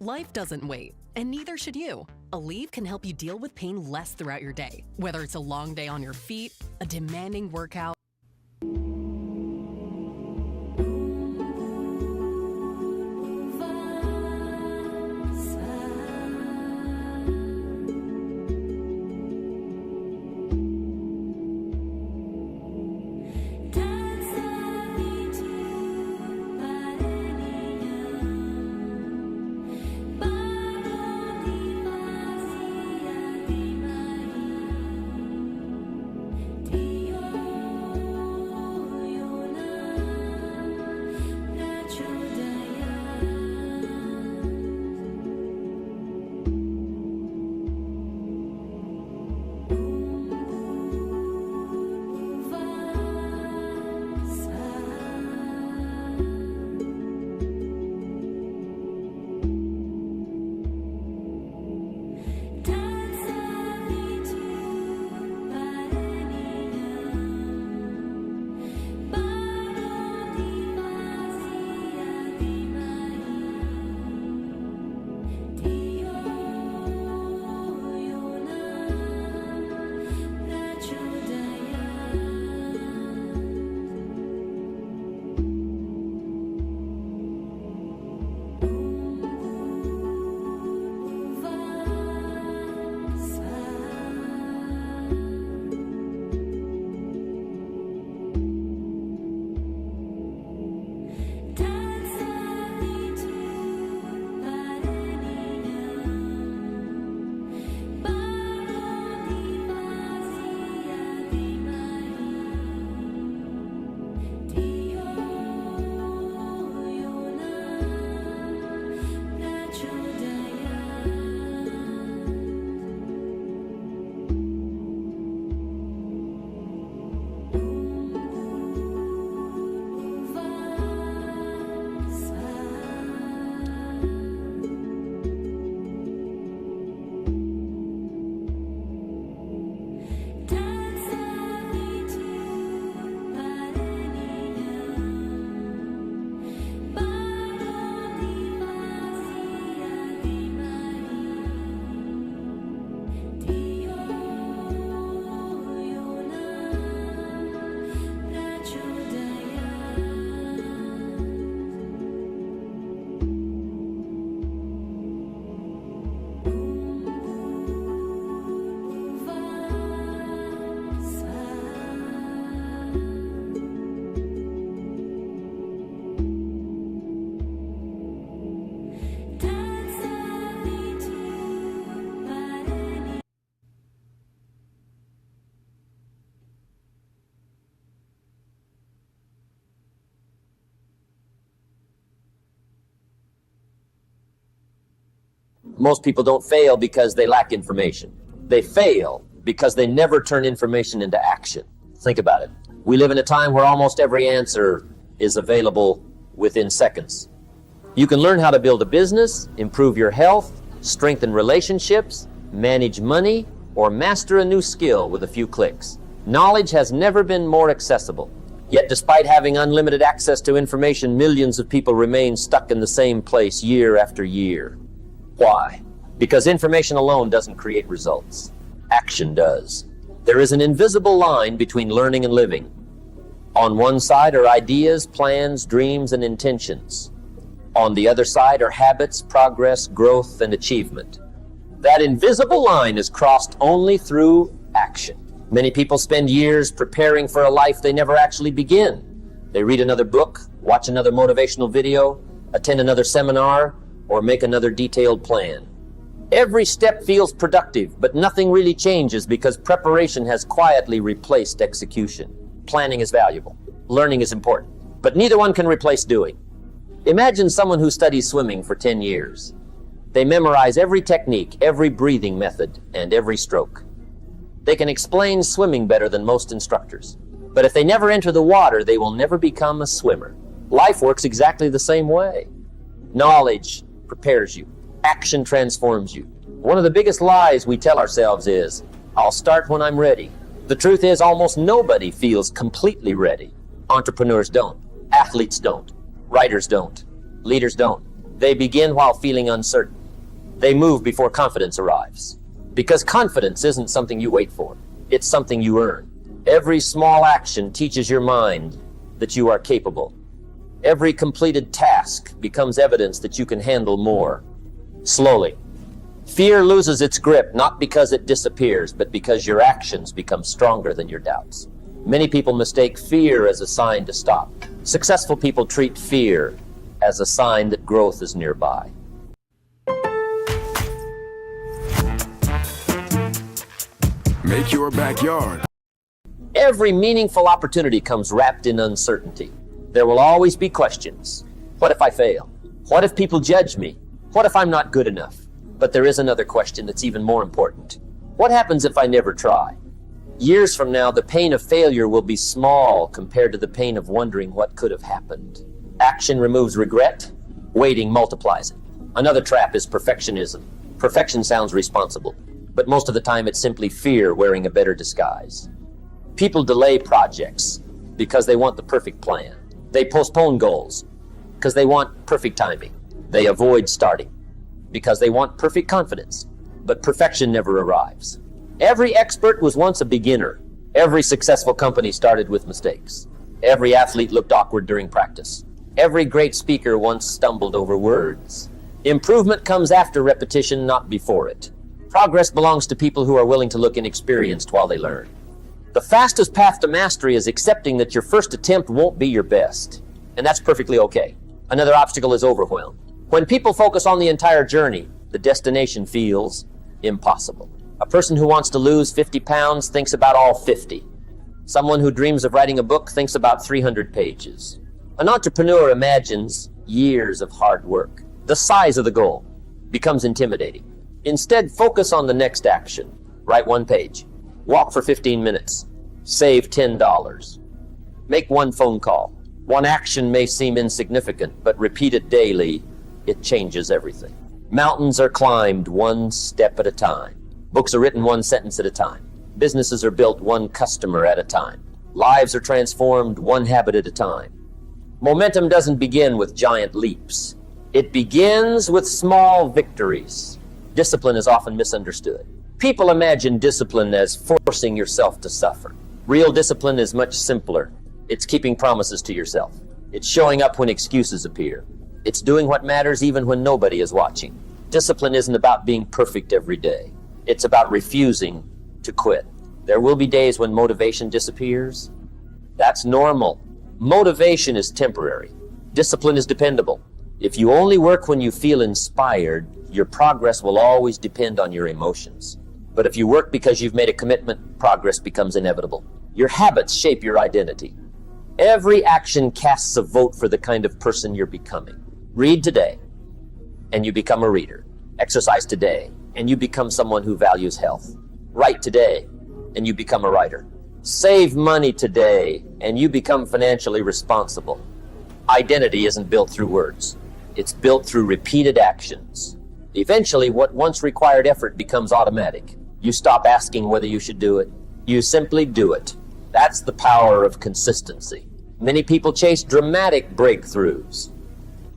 Life doesn't wait, and neither should you. Aleve can help you deal with pain less throughout your day, whether it's a long day on your feet, a demanding workout, Most people don't fail because they lack information. They fail because they never turn information into action. Think about it. We live in a time where almost every answer is available within seconds. You can learn how to build a business, improve your health, strengthen relationships, manage money, or master a new skill with a few clicks. Knowledge has never been more accessible. Yet despite having unlimited access to information, millions of people remain stuck in the same place year after year. Why? Because information alone doesn't create results. Action does. There is an invisible line between learning and living. On one side are ideas, plans, dreams, and intentions. On the other side are habits, progress, growth, and achievement. That invisible line is crossed only through action. Many people spend years preparing for a life they never actually begin. They read another book, watch another motivational video, attend another seminar, or make another detailed plan. Every step feels productive, but nothing really changes because preparation has quietly replaced execution. Planning is valuable. Learning is important, but neither one can replace doing. Imagine someone who studies swimming for 10 years. They memorize every technique, every breathing method, and every stroke. They can explain swimming better than most instructors. But if they never enter the water, they will never become a swimmer. Life works exactly the same way. Knowledge prepares you. Action transforms you. One of the biggest lies we tell ourselves is, I'll start when I'm ready. The truth is, almost nobody feels completely ready. Entrepreneurs don't. Athletes don't. Writers don't. Leaders don't. They begin while feeling uncertain. They move before confidence arrives. Because confidence isn't something you wait for. It's something you earn. Every small action teaches your mind that you are capable. Every completed task becomes evidence that you can handle more. Slowly. Fear loses its grip not because it disappears, but because your actions become stronger than your doubts. Many people mistake fear as a sign to stop. Successful people treat fear as a sign that growth is nearby. Make your backyard. Every meaningful opportunity comes wrapped in uncertainty. There will always be questions. What if I fail? What if people judge me? What if I'm not good enough? But there is another question that's even more important. What happens if I never try? Years from now, the pain of failure will be small compared to the pain of wondering what could have happened. Action removes regret. Waiting multiplies it. Another trap is perfectionism. Perfection sounds responsible, but most of the time it's simply fear wearing a better disguise. People delay projects because they want the perfect plan. They postpone goals because they want perfect timing. They avoid starting because they want perfect confidence, but perfection never arrives. Every expert was once a beginner. Every successful company started with mistakes. Every athlete looked awkward during practice. Every great speaker once stumbled over words. Improvement comes after repetition, not before it. Progress belongs to people who are willing to look inexperienced while they learn. The fastest path to mastery is accepting that your first attempt won't be your best, and that's perfectly okay. Another obstacle is overwhelm. When people focus on the entire journey, the destination feels impossible. A person who wants to lose 50 pounds thinks about all 50. Someone who dreams of writing a book thinks about 300 pages. An entrepreneur imagines years of hard work. The size of the goal becomes intimidating. Instead, focus on the next action. Write one page. Walk for 15 minutes. Save $10. Make one phone call. One action may seem insignificant, but repeated daily, it changes everything. Mountains are climbed one step at a time. Books are written one sentence at a time. Businesses are built one customer at a time. Lives are transformed one habit at a time. Momentum doesn't begin with giant leaps. It begins with small victories. Discipline is often misunderstood. People imagine discipline as forcing yourself to suffer. Real discipline is much simpler. It's keeping promises to yourself. It's showing up when excuses appear. It's doing what matters even when nobody is watching. Discipline isn't about being perfect every day. It's about refusing to quit. There will be days when motivation disappears. That's normal. Motivation is temporary. Discipline is dependable. If you only work when you feel inspired, your progress will always depend on your emotions. But if you work because you've made a commitment, progress becomes inevitable. Your habits shape your identity. Every action casts a vote for the kind of person you're becoming. Read today, and you become a reader. Exercise today, and you become someone who values health. Write today, and you become a writer. Save money today, and you become financially responsible. Identity isn't built through words. It's built through repeated actions. Eventually, what once required effort becomes automatic. You stop asking whether you should do it. You simply do it. That's the power of consistency. Many people chase dramatic breakthroughs.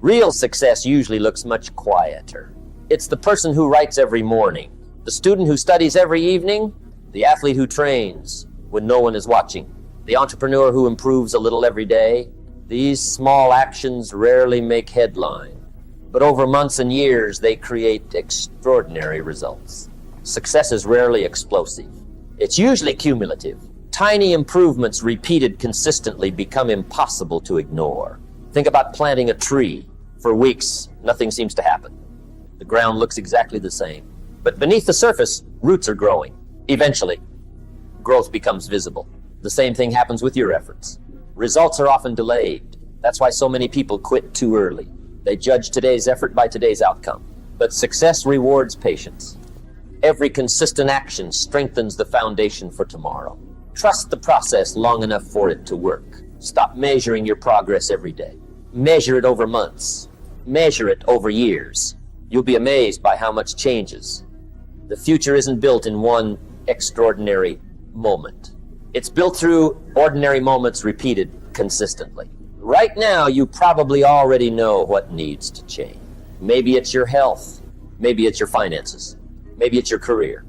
Real success usually looks much quieter. It's the person who writes every morning, the student who studies every evening, the athlete who trains when no one is watching, the entrepreneur who improves a little every day. These small actions rarely make headline, but over months and years, they create extraordinary results. Success is rarely explosive. It's usually cumulative. Tiny improvements repeated consistently become impossible to ignore. Think about planting a tree. For weeks, nothing seems to happen. The ground looks exactly the same. But beneath the surface, roots are growing. Eventually, growth becomes visible. The same thing happens with your efforts. Results are often delayed. That's why so many people quit too early. They judge today's effort by today's outcome. But success rewards patience. Every consistent action strengthens the foundation for tomorrow. Trust the process long enough for it to work. Stop measuring your progress every day. Measure it over months. Measure it over years. You'll be amazed by how much changes. The future isn't built in one extraordinary moment. It's built through ordinary moments repeated consistently. Right now, you probably already know what needs to change. Maybe it's your health. Maybe it's your finances. Maybe it's your career.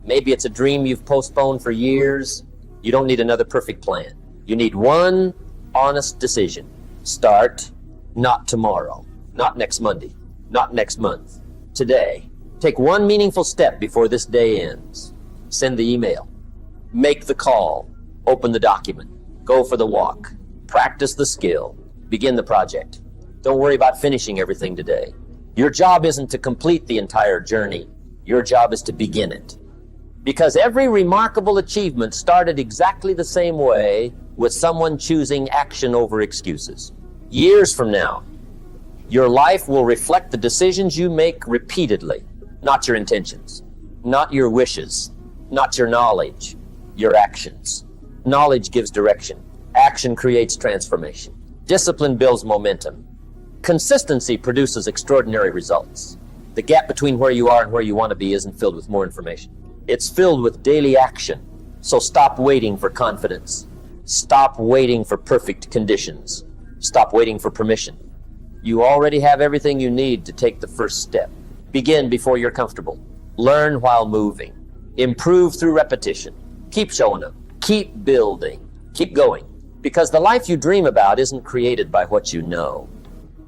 Maybe it's a dream you've postponed for years. You don't need another perfect plan. You need one honest decision. Start, not tomorrow, not next Monday, not next month. Today. Take one meaningful step before this day ends. Send the email. Make the call. Open the document. Go for the walk. Practice the skill. Begin the project. Don't worry about finishing everything today. Your job isn't to complete the entire journey. Your job is to begin it. Because every remarkable achievement started exactly the same way, with someone choosing action over excuses. Years from now, your life will reflect the decisions you make repeatedly, not your intentions, not your wishes, not your knowledge, your actions. Knowledge gives direction. Action creates transformation. Discipline builds momentum. Consistency produces extraordinary results. The gap between where you are and where you want to be isn't filled with more information. It's filled with daily action. So stop waiting for confidence. Stop waiting for perfect conditions. Stop waiting for permission. You already have everything you need to take the first step. Begin before you're comfortable. Learn while moving. Improve through repetition. Keep showing up. Keep building. Keep going. Because the life you dream about isn't created by what you know.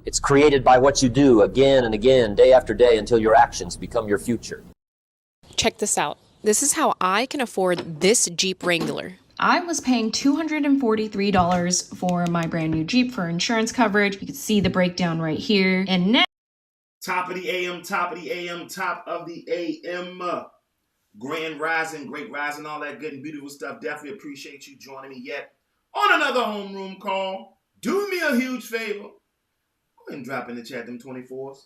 It's created by what you do again and again, day after day, until your actions become your future. Check this out. This is how I can afford this Jeep Wrangler. I was paying $243 for my brand new Jeep for insurance coverage. You can see the breakdown right here. And now, top of the AM, top of the AM, top of the AM. Grand rising, great rising, all that good and beautiful stuff. Definitely appreciate you joining me yet on another homeroom call. Do me a huge favor. Go ahead and drop in the chat them 24s. Go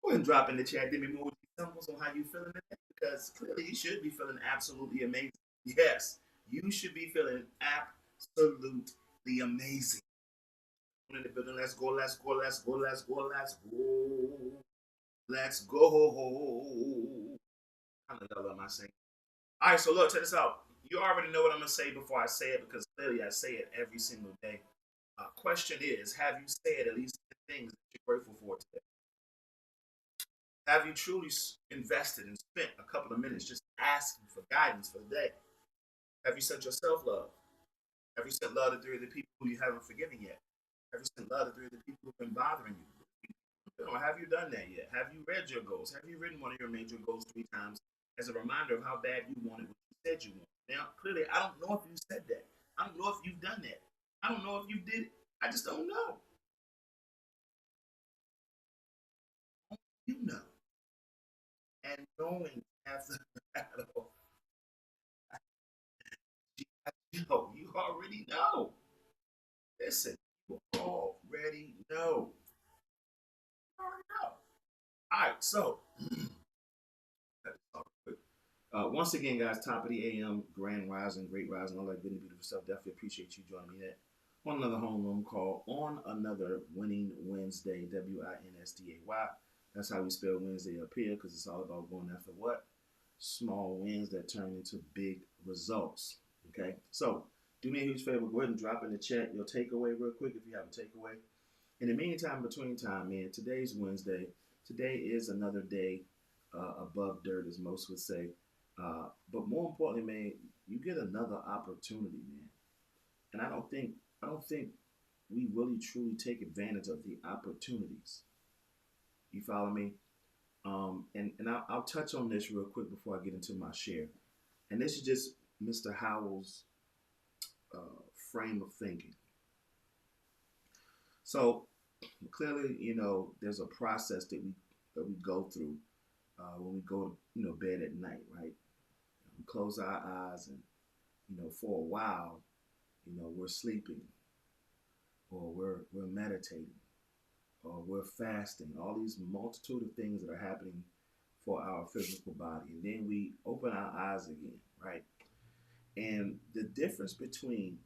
ahead and drop in the chat them emoji symbols on how you feeling today, because clearly you should be feeling absolutely amazing. Yes, you should be feeling absolutely amazing. In the building, let's go, let's go, let's go, let's go, let's go. Let's go. How the hell am I saying? All right, so look, check this out. You already know what I'm going to say before I say it, because clearly I say it every single day. Question is, have you said at least 10 things that you're grateful for today? Have you truly invested and spent a couple of minutes just asking for guidance for the day? Have you sent yourself love? Have you sent love to 3 of the people who you haven't forgiven yet? Have you sent love to 3 of the people who've been bothering you? Have you done that yet? Have you read your goals? Have you written one of your major goals 3 times as a reminder of how bad you wanted what you said you wanted? Now, clearly, I don't know if you said that. I don't know if you've done that. I don't know if you did it. I just don't know. You know. And knowing half the battle. You already know. Listen, you already know. You already know. All right, so once again, guys, top of the AM, grand rising, great rising, all that good and beautiful stuff. Definitely appreciate you joining me on another homeroom call, on another Winning Wednesday, WINSDAY. That's how we spell Wednesday up here, because it's all about going after what? Small wins that turn into big results. Okay, so do me a huge favor. Go ahead and drop in the chat your takeaway real quick if you have a takeaway. In the meantime, between time, man, today's Wednesday. Today is another day above dirt, as most would say. But more importantly, man, you get another opportunity, man. And I don't think we really truly take advantage of the opportunities. You follow me? And I'll touch on this real quick before I get into my share. And this is just Mr. Howell's frame of thinking. So clearly, there's a process that we go through when we go to bed at night, right? We close our eyes, and for a while, we're sleeping, or we're meditating, or we're fasting. All these multitude of things that are happening for our physical body, and then we open our eyes again, right? And the difference between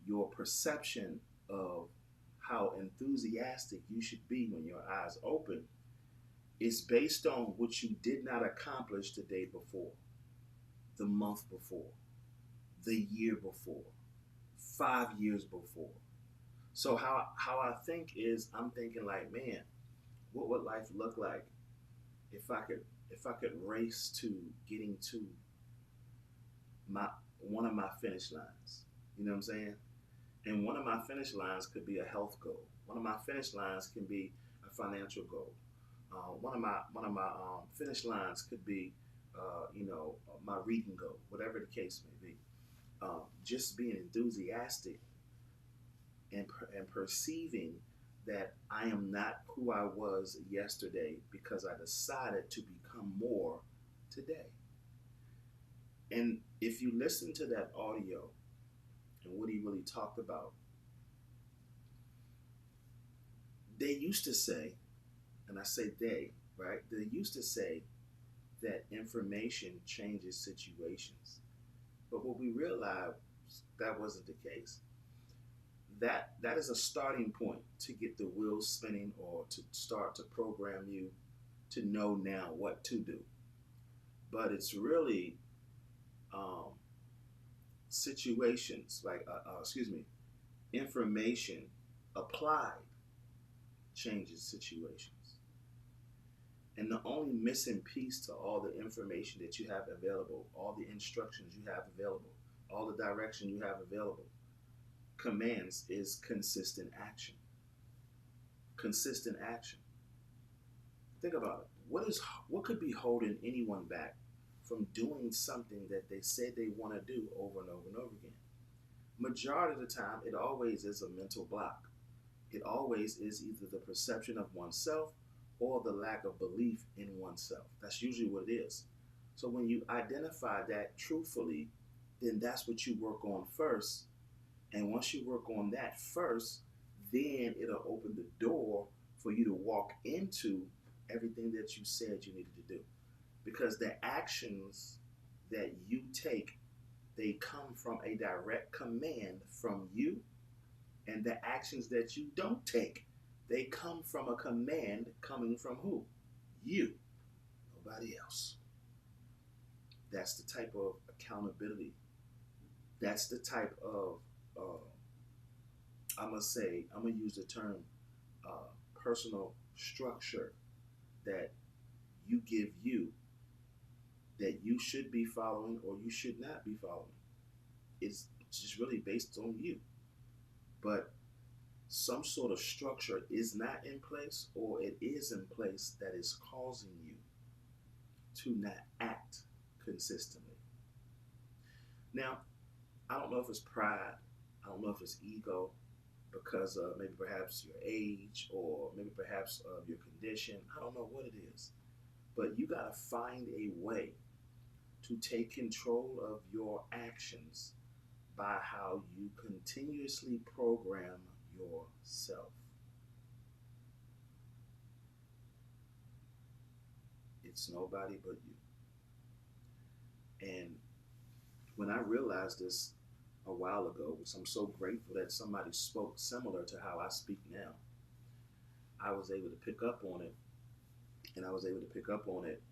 your perception of how enthusiastic you should be when your eyes open is based on what you did not accomplish the day before, the month before, the year before, 5 years before. So how I think is, I'm thinking like, man, what would life look like if I could race to getting to my one of my finish lines? You know what I'm saying? And one of my finish lines could be a health goal. One of my finish lines can be a financial goal. One of my finish lines could be, my reading goal, whatever the case may be. Just being enthusiastic and perceiving that I am not who I was yesterday because I decided to become more today. And if you listen to that audio and what he really talked about, they used to say, and I say they, right? They used to say that information changes situations. But what we realized, that wasn't the case. That is a starting point to get the wheels spinning, or to start to program you to know now what to do. But it's really situations like, information applied changes situations. And the only missing piece to all the information that you have available, all the instructions you have available, all the direction you have available, commands, is consistent action. Consistent action. Think about it. What could be holding anyone back from doing something that they said they want to do over and over and over again? Majority of the time, it always is a mental block. It always is either the perception of oneself or the lack of belief in oneself. That's usually what it is. So when you identify that truthfully, then that's what you work on first. And once you work on that first, then it'll open the door for you to walk into everything that you said you needed to do. Because the actions that you take, they come from a direct command from you. And the actions that you don't take, they come from a command coming from who? You. Nobody else. That's the type of accountability. That's the type of, I'm going to use the term personal structure that you give you, that you should be following or you should not be following. It's just really based on you. But some sort of structure is not in place, or it is in place that is causing you to not act consistently. Now, I don't know if it's pride, I don't know if it's ego, because of maybe perhaps your age, or maybe perhaps of your condition. I don't know what it is. But you got to find a way to take control of your actions by how you continuously program yourself. It's nobody but you. And when I realized this a while ago, which I'm so grateful that somebody spoke similar to how I speak now, I was able to pick up on it. And I was able to pick up on it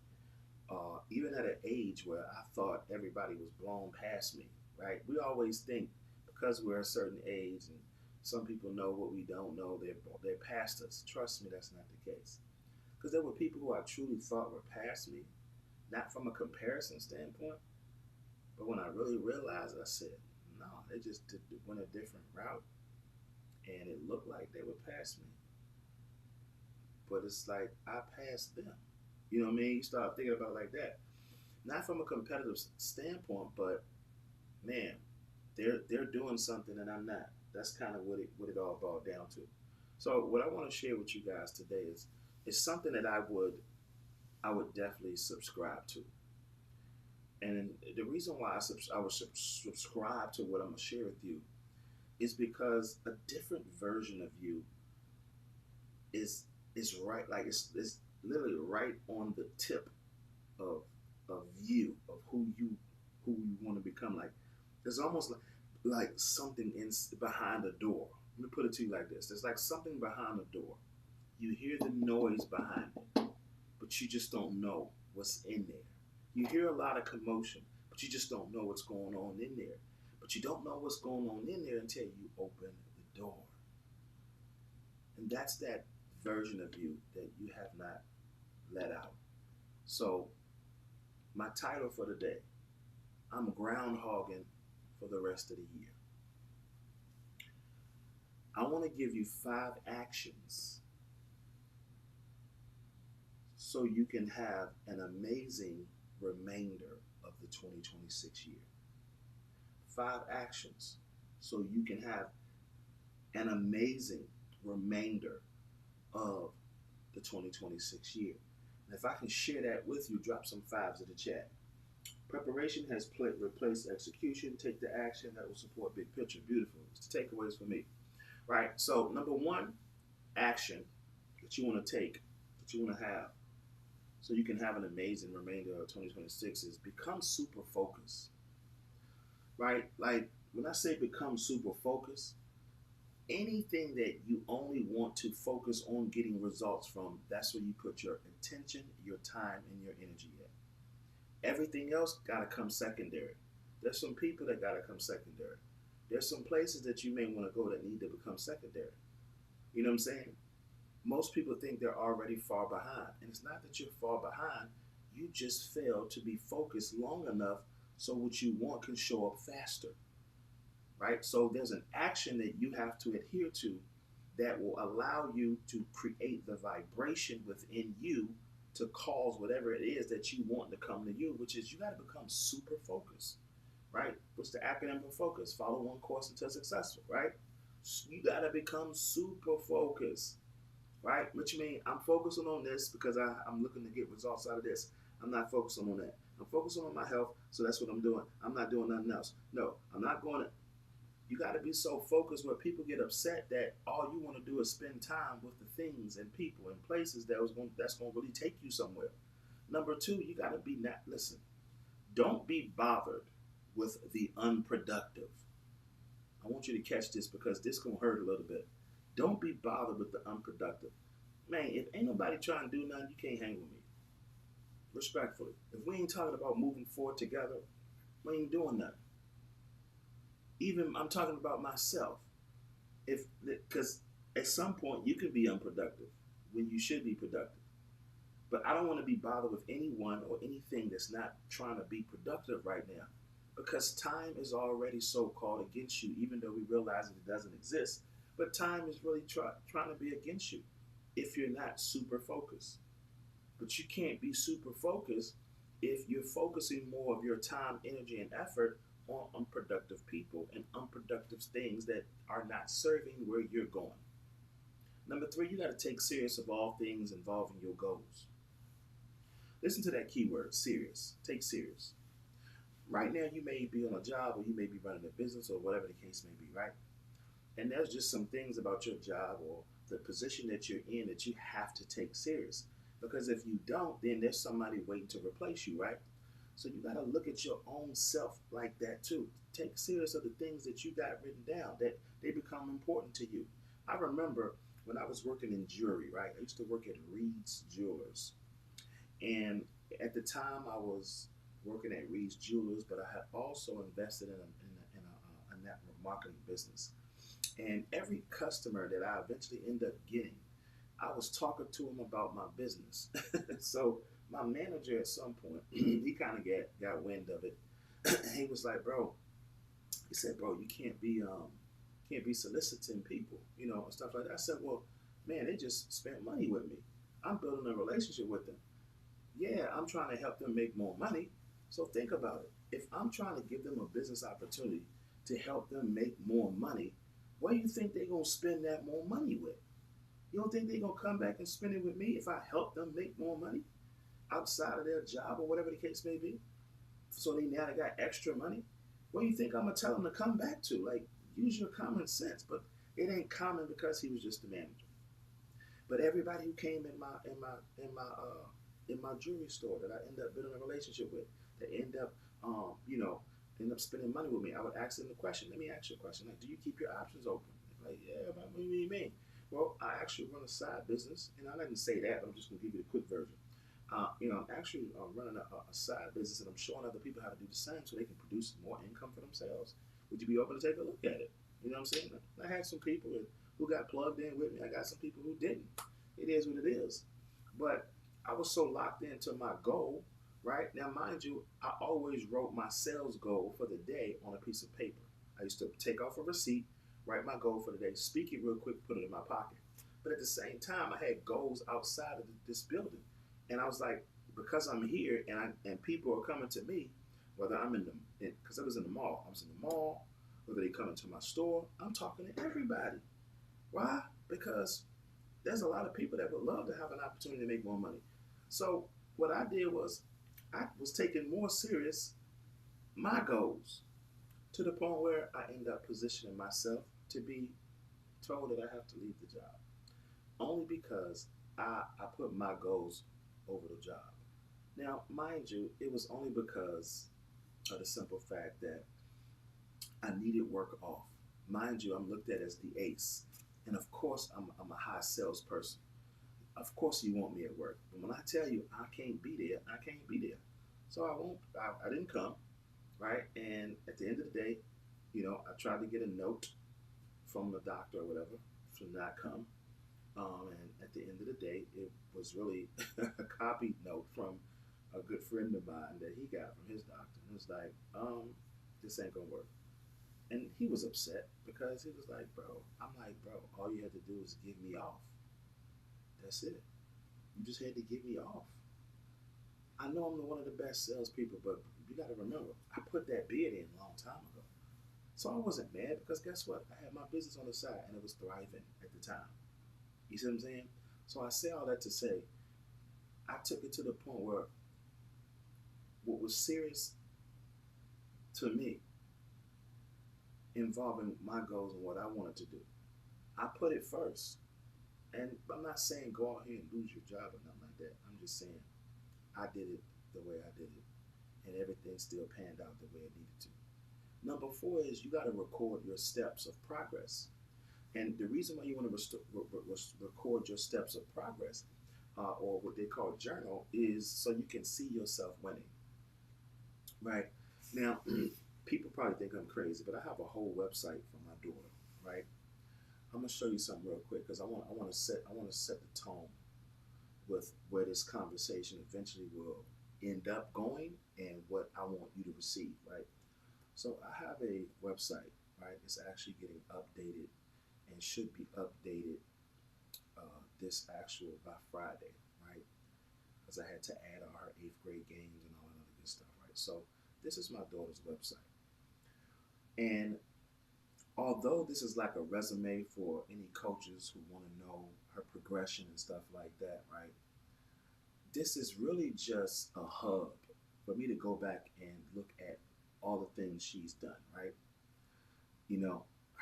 even at an age where I thought everybody was blown past me. right? We always think because we're a certain age and some people know what we don't know, they're past us. Trust me, that's not the case. Because there were people who I truly thought were past me, not from a comparison standpoint, but when I really realized, I said, no, they just went a different route, and it looked like they were past me, but it's like I passed them. You know what I mean? You start thinking about it like that, not from a competitive standpoint, but man, they're doing something and I'm not. That's kind of what it all boiled down to. So what I want to share with you guys today is something that I would definitely subscribe to. And the reason why I would subscribe to what I'm gonna share with you is because a different version of you is right, like it's literally right on the tip of you, of who you want to become. Like there's almost like something in behind a door. Let me put it to you like this: there's like something behind the door. You hear the noise behind it, but you just don't know what's in there. You hear a lot of commotion, but you just don't know what's going on in there. But you don't know what's going on in there until you open the door. And that's that version of you that you have not let out. So, my title for today, I'm groundhogging for the rest of the year. I want to give you 5 actions so you can have an amazing remainder of the 2026 year. 5 actions so you can have an amazing remainder of the 2026 year. And if I can share that with you, drop some 5s in the chat. Preparation has replaced execution. Take the action that will support big picture. Beautiful. It's the takeaways for me. Right? So, number 1 action that you want to take, that you want to have, so you can have an amazing remainder of 2026 is become super focused. Right? Like when I say become super focused, anything that you only want to focus on getting results from, that's where you put your attention, your time, and your energy at. Everything else gotta come secondary. There's some people that gotta come secondary. There's some places that you may want to go that need to become secondary. You know what I'm saying? Most people think they're already far behind. And it's not that you're far behind, you just fail to be focused long enough so what you want can show up faster. Right? So there's an action that you have to adhere to that will allow you to create the vibration within you to cause whatever it is that you want to come to you, which is you got to become super focused. Right? What's the acronym for focus? Follow one course until successful. Right? You got to become super focused. Right? Which means I'm focusing on this because I'm looking to get results out of this. I'm not focusing on that. I'm focusing on my health, so that's what I'm doing. I'm not doing nothing else. No, I'm not going to. You got to be so focused where people get upset that all you want to do is spend time with the things and people and places that's going to really take you somewhere. Number 2, you got to be not. Listen, don't be bothered with the unproductive. I want you to catch this because this gonna hurt a little bit. Don't be bothered with the unproductive. Man, if ain't nobody trying to do nothing, you can't hang with me. Respectfully. If we ain't talking about moving forward together, we ain't doing nothing. Even I'm talking about myself. Because at some point you can be unproductive when you should be productive. But I don't want to be bothered with anyone or anything that's not trying to be productive right now. Because time is already so called against you, even though we realize that it doesn't exist. But time is really trying to be against you if you're not super focused. But you can't be super focused if you're focusing more of your time, energy, and effort on unproductive people and unproductive things that are not serving where you're going. Number 3, you got to take serious of all things involving your goals. Listen to that keyword, serious. Take serious. Right now, you may be on a job or you may be running a business or whatever the case may be, right? And there's just some things about your job or the position that you're in that you have to take serious. Because if you don't, then there's somebody waiting to replace you, right? So you got to look at your own self like that too. Take serious of the things that you got written down, that they become important to you. I remember when I was working in jewelry, right? I used to work at Reed's Jewelers. And at the time I was working at Reed's Jewelers, but I had also invested in marketing business. And every customer that I eventually end up getting, I was talking to him about my business. So my manager at some point, he kind of got wind of it. He was like, bro, he said, bro, you can't be soliciting people, you know, and stuff like that. I said, well, man, they just spent money with me. I'm building a relationship with them. Yeah, I'm trying to help them make more money. So think about it. If I'm trying to give them a business opportunity to help them make more money, what do you think they're going to spend that more money with? You don't think they're going to come back and spend it with me if I help them make more money outside of their job or whatever the case may be? So they now got extra money. What do you think I'm going to tell them to come back to? Like, use your common sense. But it ain't common because he was just the manager. But everybody who came in my jewelry store that I end up building a relationship with, that end up end up spending money with me, I would ask them the question. Let me ask you a question. Like, do you keep your options open? Like, yeah, but what do you mean? Well, I actually run a side business, and I didn't say that, but I'm just gonna give you the quick version. I'm actually running a side business, and I'm showing other people how to do the same so they can produce more income for themselves. Would you be open to take a look at it? You know what I'm saying? I had some people who got plugged in with me. I got some people who didn't. It is what it is. But I was so locked into my goal, right? Now, mind you, I always wrote my sales goal for the day on a piece of paper. I used to take off a receipt, write my goal for the day, speak it real quick, put it in my pocket. But at the same time, I had goals outside of this building. And I was like, because I'm here and people are coming to me, whether I'm because I was in the mall, whether they come into my store, I'm talking to everybody. Why? Because there's a lot of people that would love to have an opportunity to make more money. So what I did was I was taking more serious my goals to the point where I end up positioning myself to be told that I have to leave the job. Only because I put my goals over the job. Now, mind you, it was only because of the simple fact that I needed work off. Mind you, I'm looked at as the ace. And of course, I'm a high salesperson. Of course, you want me at work. But when I tell you I can't be there, I can't be there. So I didn't come, right? And at the end of the day, I tried to get a note from the doctor or whatever to not come. And at the end of the day, it was really a copied note from a good friend of mine that he got from his doctor. And it was like, this ain't gonna work. And he was upset because he was like, bro, I'm like, bro, all you had to do is give me off. That's it. You just had to give me off. I know I'm one of the best salespeople, but you got to remember, I put that bid in a long time ago. So I wasn't mad because guess what? I had my business on the side and it was thriving at the time. You see what I'm saying? So I say all that to say, I took it to the point where what was serious to me involving my goals and what I wanted to do, I put it first. And I'm not saying go out here and lose your job or nothing like that. I'm just saying I did it the way I did it, and everything still panned out the way it needed to. Number 4 is you got to record your steps of progress. And the reason why you want to record your steps of progress, or what they call journal, is so you can see yourself winning. Right? Now, people probably think I'm crazy, but I have a whole website for my daughter. Right? I'm gonna show you something real quick because I want to set the tone with where this conversation eventually will end up going and what I want you to receive. Right? So I have a website. Right? It's actually getting updated and should be updated this actual by Friday, right? Because I had to add all her 8th grade games and all that other good stuff, right? So this is my daughter's website. And although this is like a resume for any coaches who want to know her progression and stuff like that, right? This is really just a hub for me to go back and look at all the things she's done, right?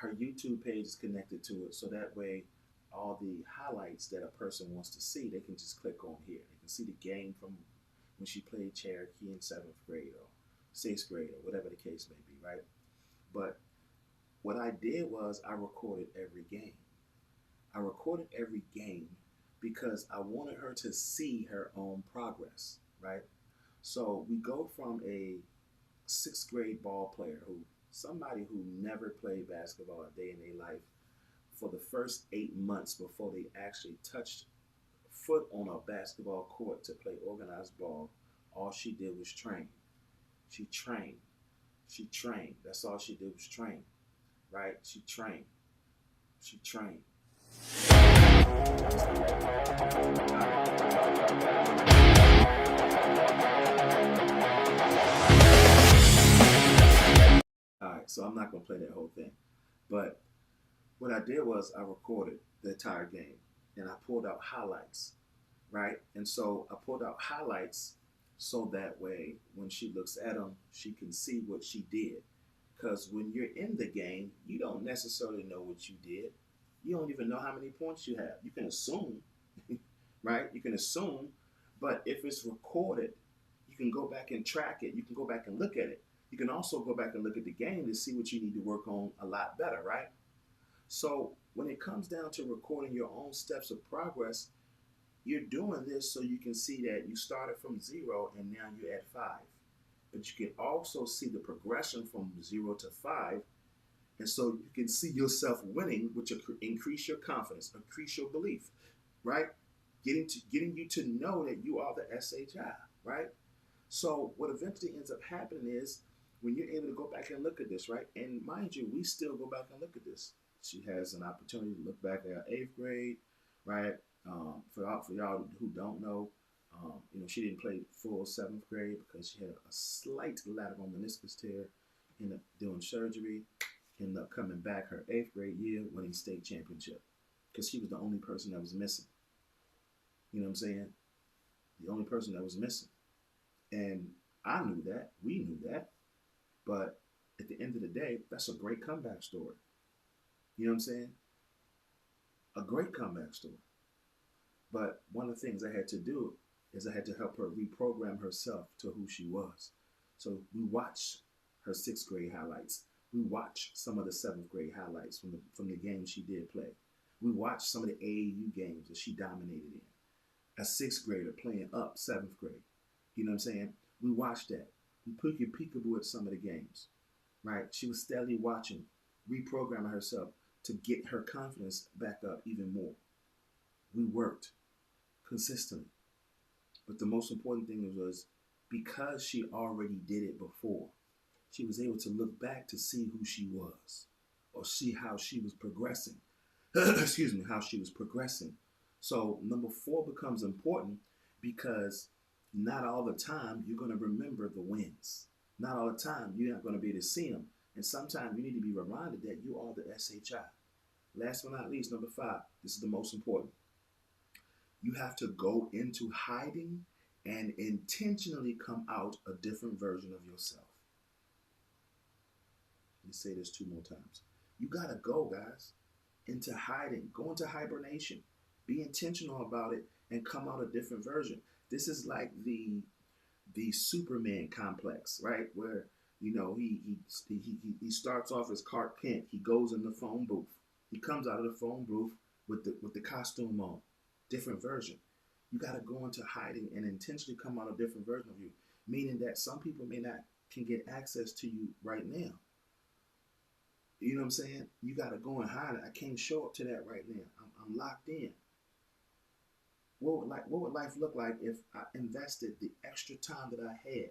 Her YouTube page is connected to it, so that way all the highlights that a person wants to see, they can just click on here. They can see the game from when she played Cherokee in 7th grade or 6th grade or whatever the case may be, right? But what I did was I recorded every game. I recorded every game because I wanted her to see her own progress, right? So we go from a 6th grade ball player who somebody who never played basketball a day in their life, for the first 8 months before they actually touched foot on a basketball court to play organized ball, all she did was train. She trained. She trained. That's all she did was train. Right? She trained. She trained. All right, so I'm not going to play that whole thing. But what I did was I recorded the entire game and I pulled out highlights, right? And so I pulled out highlights so that way when she looks at them, she can see what she did. Because when you're in the game, you don't necessarily know what you did. You don't even know how many points you have. You can assume, right? You can assume, but if it's recorded, you can go back and track it. You can go back and look at it. You can also go back and look at the game to see what you need to work on a lot better, right? So when it comes down to recording your own steps of progress, you're doing this so you can see that you started from 0 and now you're at 5. But you can also see the progression from 0 to 5. And so you can see yourself winning, which will increase your confidence, increase your belief, right? Getting you to know that you are the SHI, right? So what eventually ends up happening is when you're able to go back and look at this, right? And mind you, we still go back and look at this. She has an opportunity to look back at her 8th grade, right? For y'all who don't know, she didn't play full 7th grade because she had a slight lateral meniscus tear, ended up doing surgery, ended up coming back her 8th grade year, winning state championship because she was the only person that was missing. You know what I'm saying? The only person that was missing. And I knew that, we knew that, but at the end of the day, that's a great comeback story. You know what I'm saying? A great comeback story. But one of the things I had to do is I had to help her reprogram herself to who she was. So we watched her 6th grade highlights. We watched some of the 7th grade highlights from the games she did play. We watched some of the AAU games that she dominated in. A 6th grader playing up 7th grade. You know what I'm saying? We watched that. We put your peekaboo at some of the games, right? She was steadily watching, reprogramming herself to get her confidence back up even more. We worked consistently. But the most important thing was because she already did it before, she was able to look back to see who she was or see how she was progressing. Excuse me, how she was progressing. So number 4 becomes important because not all the time you're going to remember the wins. Not all the time you're not going to be able to see them. And sometimes you need to be reminded that you are the SHI. Last but not least, number 5, this is the most important. You have to go into hiding and intentionally come out a different version of yourself. Let me say this 2 more times. You got to go, guys, into hiding. Go into hibernation. Be intentional about it and come out a different version. This is like the Superman complex, right? Where, he starts off as Clark Kent. He goes in the phone booth. He comes out of the phone booth with the costume on. Different version. You got to go into hiding and intentionally come out a different version of you, meaning that some people can get access to you right now. You know what I'm saying? You got to go and hide it. I can't show up to that right now. I'm locked in. What would life look like if I invested the extra time that I had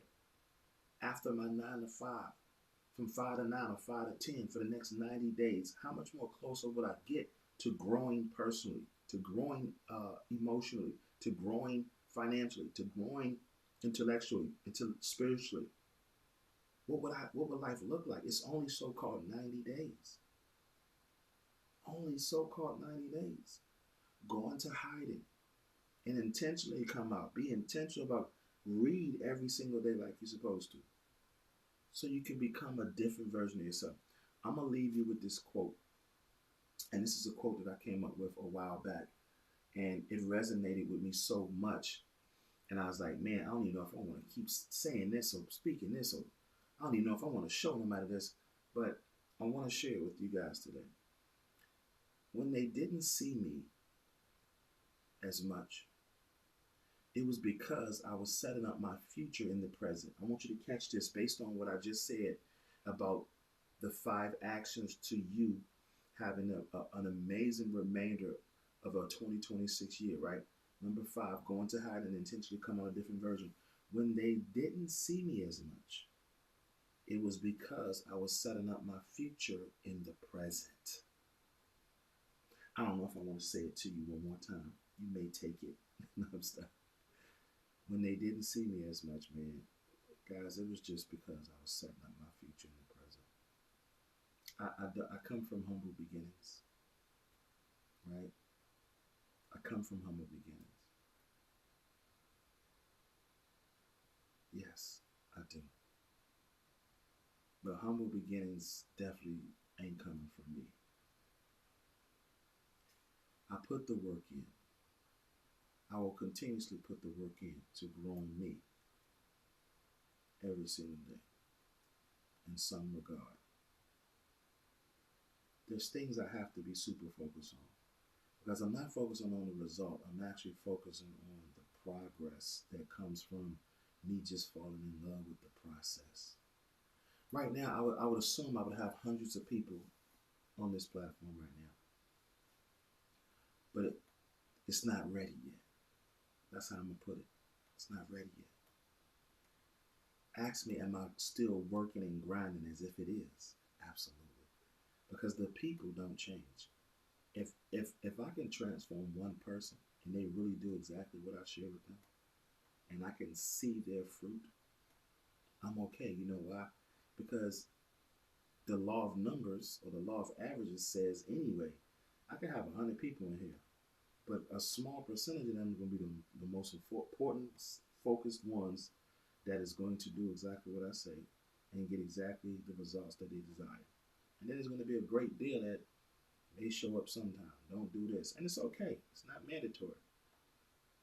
after my 9 to 5, from 5 to 9 or 5 to 10 for the next 90 days? How much more closer would I get to growing personally, to growing emotionally, to growing financially, to growing intellectually, spiritually? What would life look like? It's only so-called 90 days. Only so-called 90 days. Go into hiding and intentionally come out. Be intentional about read every single day like you're supposed to, so you can become a different version of yourself. I'm going to leave you with this quote. And this is a quote that I came up with a while back. And it resonated with me so much. And I was like, man, I don't even know if I want to keep saying this or speaking this, or I don't even know if I want to show nobody this, but I want to share it with you guys today. When they didn't see me as much, it was because I was setting up my future in the present. I want you to catch this based on what I just said about the 5 actions to you having an amazing remainder of a 2026 year, right? Number 5, go into hide and intentionally come on a different version. When they didn't see me as much, it was because I was setting up my future in the present. I don't know if I want to say it to you one more time. You may take it. No, I'm stuck. When they didn't see me as much, man, guys, it was just because I was setting up my future in the present. I come from humble beginnings, right? I come from humble beginnings. Yes, I do. But humble beginnings definitely ain't coming from me. I put the work in. I will continuously put the work in to grow me every single day in some regard. There's things I have to be super focused on because I'm not focusing on the result. I'm actually focusing on the progress that comes from me just falling in love with the process. Right now, I would assume I would have hundreds of people on this platform right now, but it's not ready yet. That's how I'm going to put it. It's not ready yet. Ask me, am I still working and grinding as if it is? Absolutely. Because the people don't change. If I can transform one person and they really do exactly what I share with them, and I can see their fruit, I'm okay. You know why? Because the law of numbers or the law of averages says anyway, I can have 100 people in here, but a small percentage of them are going to be the most important, focused ones that is going to do exactly what I say and get exactly the results that they desire. And then there's going to be a great deal that may show up sometime. Don't do this. And it's okay. It's not mandatory.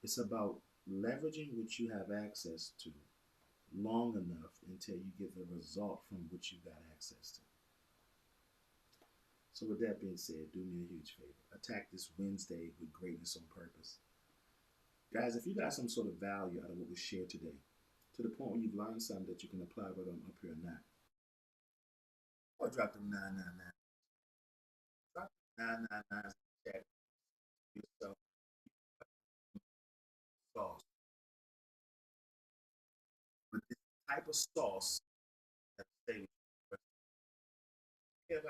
It's about leveraging what you have access to long enough until you get the result from which you got access to. So with that being said, do me a huge favor. Attack this Wednesday with greatness on purpose. Guys, if you got some sort of value out of what we shared today, to the point where you've learned something that you can apply whether I'm up here or not, or drop them 999. Drop them 999 in the chat. Yourself sauce. But this type of sauce that stay with you. If I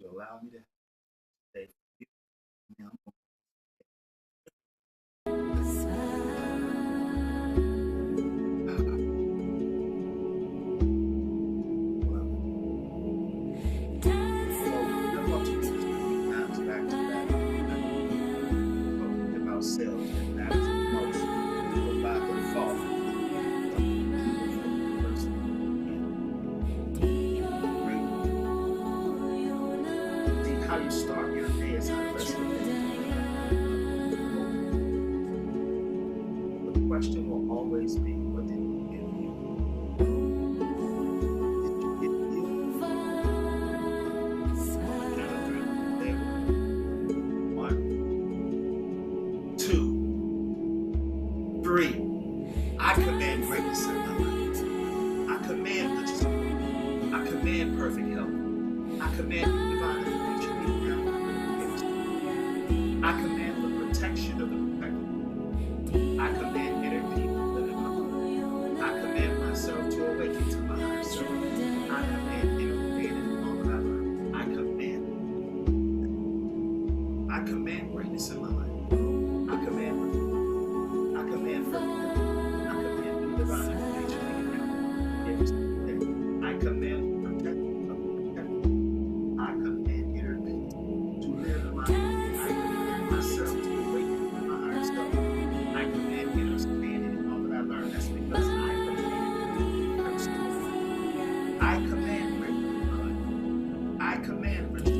to allow me to stay with you. Sales and that is the most to provide the thought see how you start your day is how the rest of the day. But the question will always be, what did you give you? Did you give you? I command greatness in my life. I command riches. I command perfect health. I command divine intervention. I command the protection of the protected. I command inner people living my life. I command myself to awaken to my higher self. I command inner creative and all that I learned. I command greatness in my life. I command divine information. I command protection of the protected. I command inner peace to live in my life. I command myself to awaken to my higher self. I command understanding and all that I learned. That's because I command. I command greatness in my life. I command riches.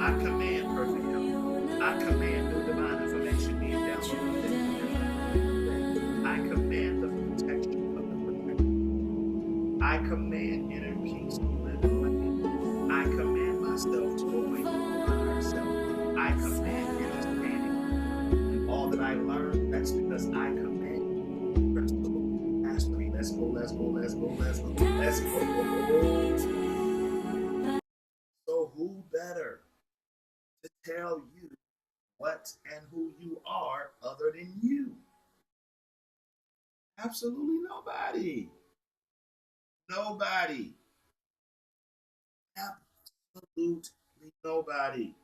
I command perfect health. I command the divine information being downloaded. I command the protection of the protected. I command inner peace to live in my life. I command myself to awaken to myself. I command understanding and all that I learned. That's because I command principle mastery. Let's go. Let's go. Let's go. Let's go. Let's go. tell you what and who you are other than you? Absolutely nobody. Nobody. Absolutely nobody.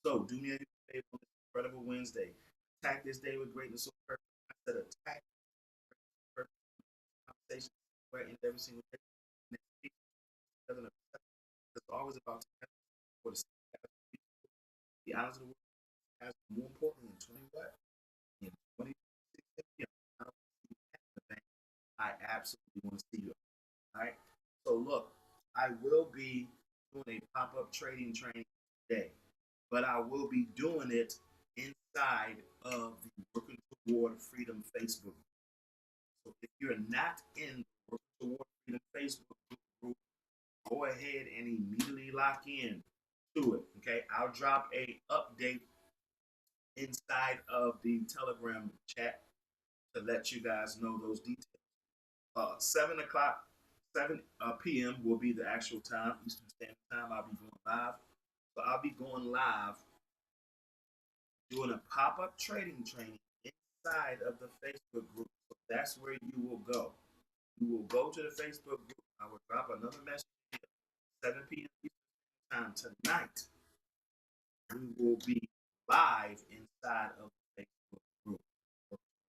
So do me a favor on this incredible Wednesday. Attack this day with greatness of purpose. I said attack purpose conversation where in every single day. It's always about for the honors of the world as more important than 20 what? In 2016, I absolutely want to see you. All right. So look, I will be doing a pop-up trading training today, but I will be doing it inside of the Working Toward Freedom Facebook. So if you're not in the Working Toward Freedom Facebook group, go ahead and immediately lock in to it. Okay, I'll drop a update inside of the Telegram chat to let you guys know those details. 7 o'clock, 7 p.m. will be the actual time, Eastern Standard Time. I'll be going live. So I'll be going live doing a pop-up trading training inside of the Facebook group. So that's where you will go. You will go to the Facebook group. I will drop another message at 7 p.m. Eastern Time tonight. We will be live inside of the Facebook group.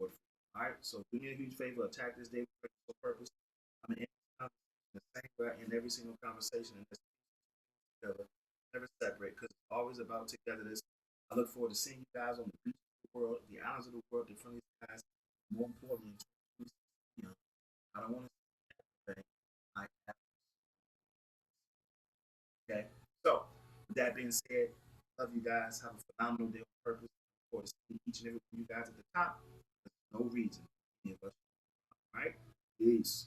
All right, so do me a huge favor, attack this day for purpose. I'm in the same way in every single conversation and together, never separate, because it's always about togetherness. I look forward to seeing you guys on the beach of the world, the islands of the world, the friendly guys. More importantly, I don't want to see everything I have. Okay, so with that being said, love you guys. Have a phenomenal day on purpose. Look forward to seeing each and every one of you guys at the top. There's no reason any of us. All right, peace.